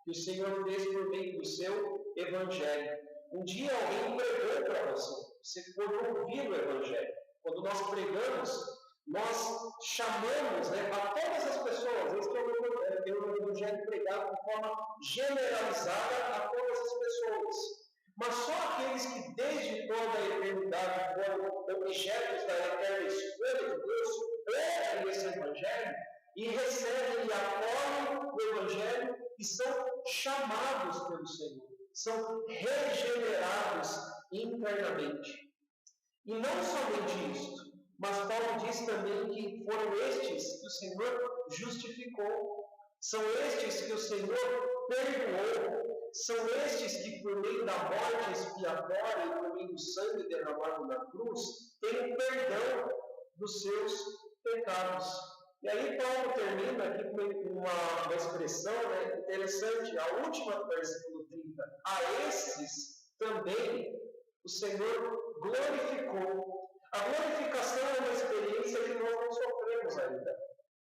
que o Senhor fez por meio do seu Evangelho. Um dia alguém pregou para você pôde ouvir o Evangelho. Quando nós pregamos, nós chamamos a todas as pessoas. Esse é o Evangelho pregado de forma generalizada a todas as pessoas. Mas só aqueles que desde toda a eternidade foram objetos da eterna escolha de Deus ouvem esse Evangelho e recebem e apoiam o Evangelho e são chamados pelo Senhor, são regenerados internamente. E não somente isso, mas Paulo diz também que foram estes que o Senhor justificou, são estes que o Senhor perdoou, são estes que por meio da morte expiatória e por meio do sangue derramado na cruz, têm perdão dos seus pecados. E aí Paulo termina aqui com uma expressão interessante, a última do versículo 30. A esses também o Senhor glorificou. A glorificação é uma experiência que nós não sofremos ainda.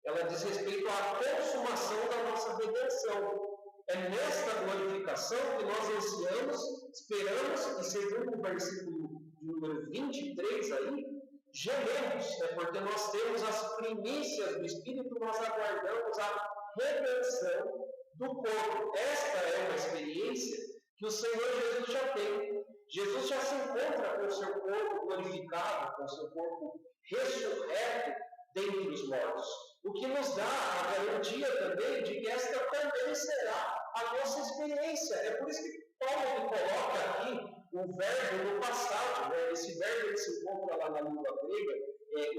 Ela diz respeito à consumação da nossa redenção. É nesta glorificação que nós ansiamos, esperamos, e segundo o versículo de número 23 aí, gememos, porque nós temos as primícias do Espírito, nós aguardamos a redenção do corpo. Esta é uma experiência que o Senhor Jesus já tem. Jesus já se encontra com o seu corpo glorificado, com o seu corpo ressurreto dentre os mortos. O que nos dá a garantia também de que esta também será a nossa experiência. É por isso que Paulo coloca aqui o verbo no passado. Esse verbo ele se encontra lá na língua grega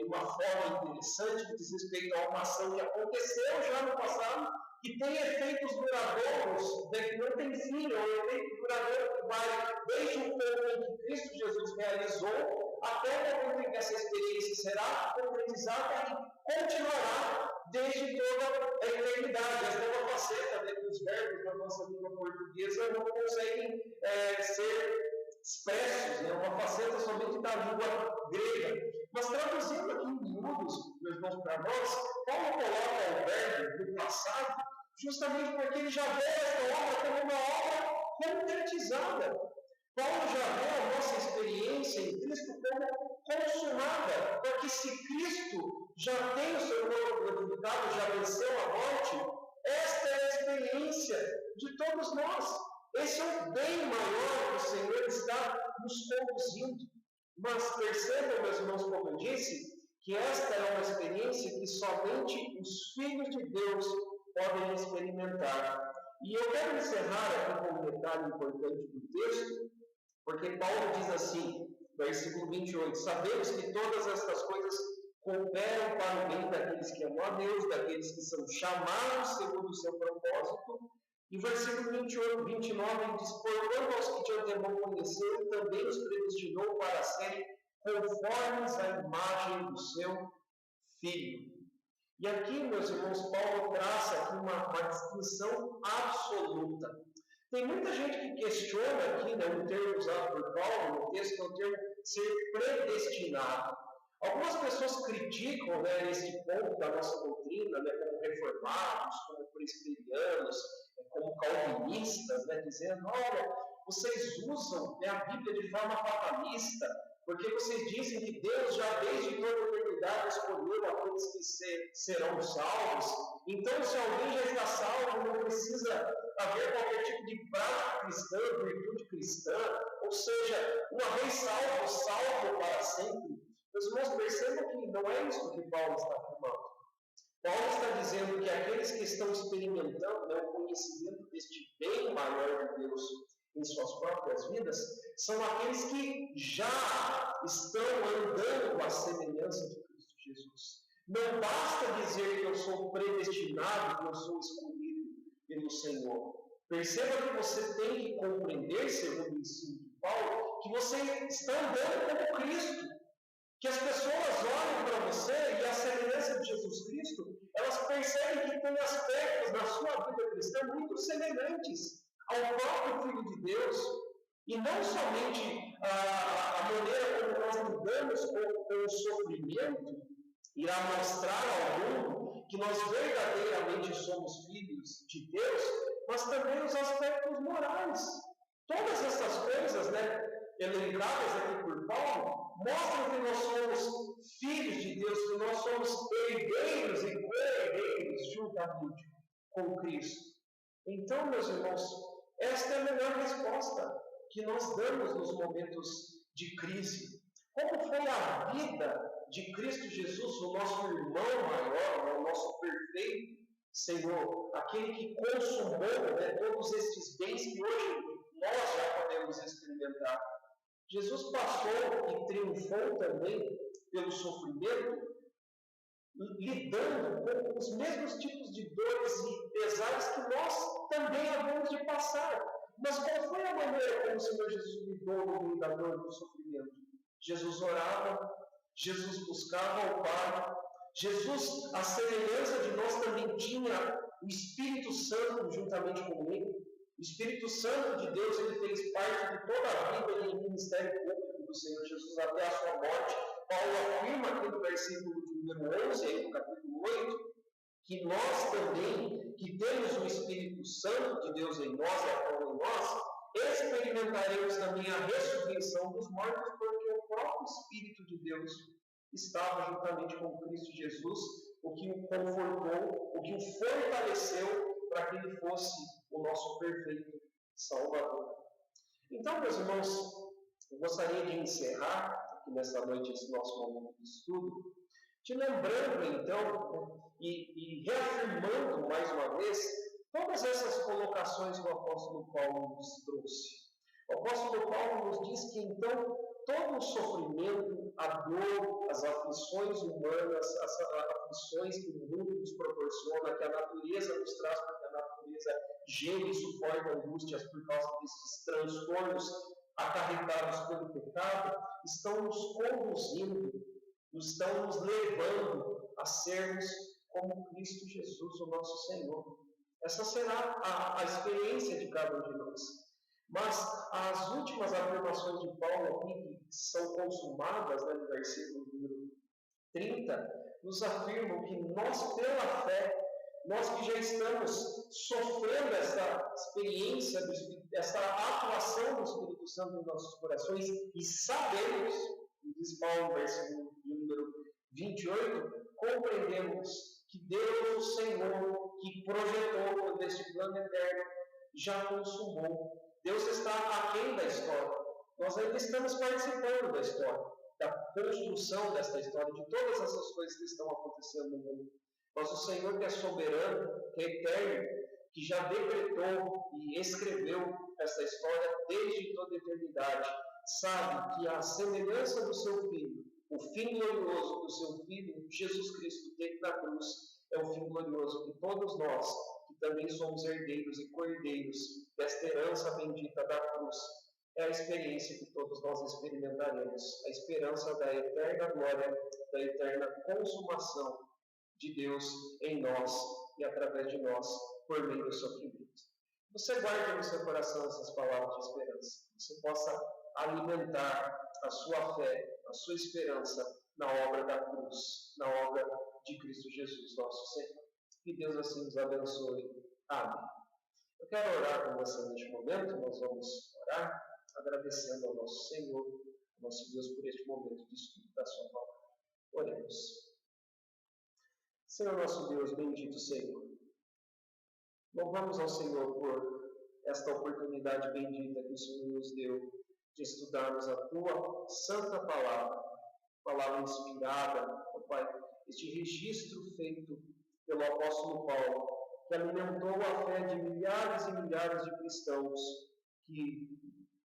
uma forma interessante que diz respeito a uma ação que aconteceu já no passado, que tem efeitos duradouros, né, que não tem fim, é um efeito duradouro que vai desde o ponto em que Cristo Jesus realizou, até o momento em que essa experiência será concretizada e continuará desde toda a eternidade. Esta é uma faceta, né, que os verbos da nossa língua portuguesa não conseguem ser expressos, né, uma faceta somente da língua grega. Mas traduzindo aqui em miúdos, meus irmãos, para nós, Paulo coloca o verbo no passado, justamente porque ele já vê esta obra como uma obra concretizada. Paulo já vê a nossa experiência em Cristo como consumada, porque se Cristo já tem o seu corpo glorificado, já venceu a morte, esta é a experiência de todos nós. Esse é o bem maior que o Senhor está nos conduzindo. Mas percebam, meus irmãos, como eu disse, que esta é uma experiência que somente os filhos de Deus podem experimentar. E eu quero encerrar aqui com um detalhe importante do texto, porque Paulo diz assim, versículo 28, sabemos que todas estas coisas cooperam para o bem daqueles que amam a Deus, daqueles que são chamados segundo o seu propósito. E versículo 28, 29, ele diz, porquanto aos que de antemão conheceu, também os predestinou para serem conformes à imagem do seu Filho. E aqui, meus irmãos, Paulo traça aqui uma distinção absoluta. Tem muita gente que questiona aqui, né, o termo usado por Paulo no texto, é o termo ser predestinado. Algumas pessoas criticam, né, esse ponto da nossa doutrina, né, como reformados, como presbiterianos, como calvinistas, né, dizendo, olha, vocês usam, né, a Bíblia de forma fatalista, porque vocês dizem que Deus já desde toda a eternidade escolheu aqueles que serão salvos. Então, se alguém já está salvo, não precisa haver qualquer tipo de prática cristã, virtude cristã, ou seja, uma vez salvo, salvo para sempre. Meus irmãos, percebam que não é isso que Paulo está afirmando. Paulo está dizendo que aqueles que estão experimentando, né, o conhecimento deste bem maior de Deus em suas próprias vidas, são aqueles que já estão andando à semelhança de Cristo Jesus. Não basta dizer que eu sou predestinado, que eu sou escolhido pelo Senhor. Perceba que você tem que compreender, segundo o ensino de Paulo, que você está andando como Cristo. Que as pessoas olham para você e a semelhança de Jesus Cristo, elas percebem que tem aspectos da sua vida cristã muito semelhantes ao próprio Filho de Deus, e não somente a maneira como nós lidamos com o sofrimento irá mostrar ao mundo que nós verdadeiramente somos filhos de Deus, mas também os aspectos morais. Todas essas coisas, né, elencadas aqui por Paulo, mostram que nós somos filhos de Deus, que nós somos herdeiros e co-herdeiros juntamente com Cristo. Então, meus irmãos, esta é a melhor resposta que nós damos nos momentos de crise. Como foi a vida de Cristo Jesus, o nosso irmão maior, o nosso perfeito Senhor, aquele que consumou, né, todos estes bens que hoje nós já podemos experimentar. Jesus passou e triunfou também pelo sofrimento, lidando com os mesmos tipos de dores e pesares que nós também havemos de passar. Mas qual foi a maneira como o Senhor Jesus lidou no meio da dor e do sofrimento? Jesus orava, Jesus buscava o Pai, Jesus, a semelhança de nós, também tinha o Espírito Santo juntamente com ele. O Espírito Santo de Deus, ele fez parte de toda a vida e ministério público do Senhor Jesus até a sua morte. Paulo afirma aqui no versículo de número 11, aí no capítulo 8, que nós também, que temos o Espírito Santo de Deus em nós e atuando em nós, experimentaremos também a ressurreição dos mortos, porque o próprio Espírito de Deus estava juntamente com Cristo Jesus, o que o confortou, o que o fortaleceu para que ele fosse o nosso perfeito Salvador. Então, meus irmãos, eu gostaria de encerrar aqui nesta noite esse nosso momento de estudo, te lembrando então e reafirmando mais uma vez todas essas colocações que o apóstolo Paulo nos trouxe. O apóstolo Paulo nos diz que então todo o sofrimento, a dor, as aflições humanas, as aflições que o mundo nos proporciona, que a natureza nos traz, porque a natureza geme e suporta angústias por causa desses transtornos acarretados pelo pecado, estão nos conduzindo, estão nos levando a sermos como Cristo Jesus, o nosso Senhor. Essa será a experiência de cada um de nós. Mas as últimas afirmações de Paulo aqui, que são consumadas, né, no versículo número 30, nos afirmam que nós, pela fé, nós que já estamos sofrendo essa experiência, essa atuação do Espírito Santo em nossos corações, e sabemos, diz Paulo no versículo número 28, compreendemos que Deus, o Senhor, que projetou todo este plano eterno, já consumou. Deus está aquém da história. Nós ainda estamos participando da história, da construção desta história, de todas essas coisas que estão acontecendo no mundo. Mas o Senhor, que é soberano, que é eterno, que já decretou e escreveu essa história desde toda a eternidade, sabe que a semelhança do seu Filho, o fim glorioso do seu Filho, Jesus Cristo, teve na cruz, é o fim glorioso que todos nós, que também somos herdeiros e cordeiros desta herança bendita da cruz, é a experiência que todos nós experimentaremos, a esperança da eterna glória, da eterna consumação de Deus em nós e através de nós, por meio do sofrimento. Você guarde no seu coração essas palavras de esperança, que você possa alimentar a sua fé, a sua esperança na obra da cruz, na obra de Cristo Jesus, nosso Senhor. Que Deus assim nos abençoe. Amém. Eu quero orar com você neste momento. Nós vamos orar agradecendo ao nosso Senhor, ao nosso Deus, por este momento de estudo da sua palavra. Oremos. Senhor nosso Deus, bendito Senhor, louvamos ao Senhor por esta oportunidade bendita que o Senhor nos deu de estudarmos a Tua santa palavra, palavra inspirada, ó Pai, este registro feito pelo apóstolo Paulo, que alimentou a fé de milhares e milhares de cristãos que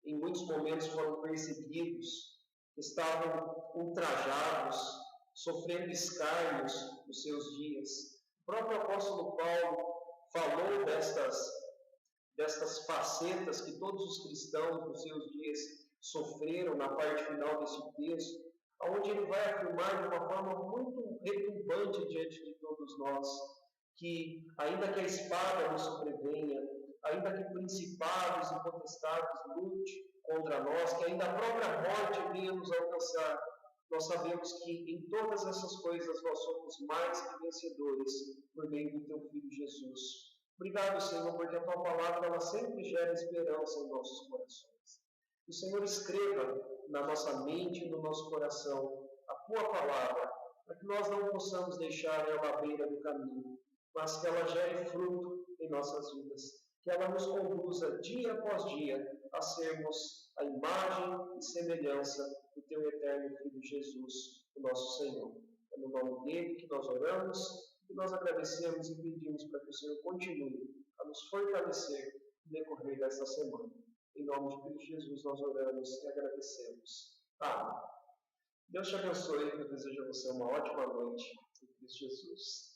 em muitos momentos foram perseguidos, estavam ultrajados, sofrendo escárnios nos seus dias. O próprio apóstolo Paulo falou destas facetas que todos os cristãos nos seus dias sofreram na parte final desse texto, onde ele vai afirmar de uma forma muito retumbante diante de todos nós, que ainda que a espada nos sobrevenha, ainda que principados e potestades lute contra nós, que ainda a própria morte venha nos alcançar, nós sabemos que em todas essas coisas nós somos mais que vencedores por meio do Teu Filho Jesus. Obrigado, Senhor, porque a Tua palavra ela sempre gera esperança em nossos corações. Que o Senhor escreva na nossa mente e no nosso coração a Tua palavra, para que nós não possamos deixar ela à beira do caminho, mas que ela gere fruto em nossas vidas, que ela nos conduza dia após dia a sermos a imagem e semelhança do Teu eterno Filho Jesus, o nosso Senhor. É no nome dele que nós oramos, que nós agradecemos e pedimos para que o Senhor continue a nos fortalecer no decorrer desta semana. Em nome de Cristo Jesus nós oramos e agradecemos. Amém. Deus te abençoe, eu desejo a você uma ótima noite em Cristo Jesus.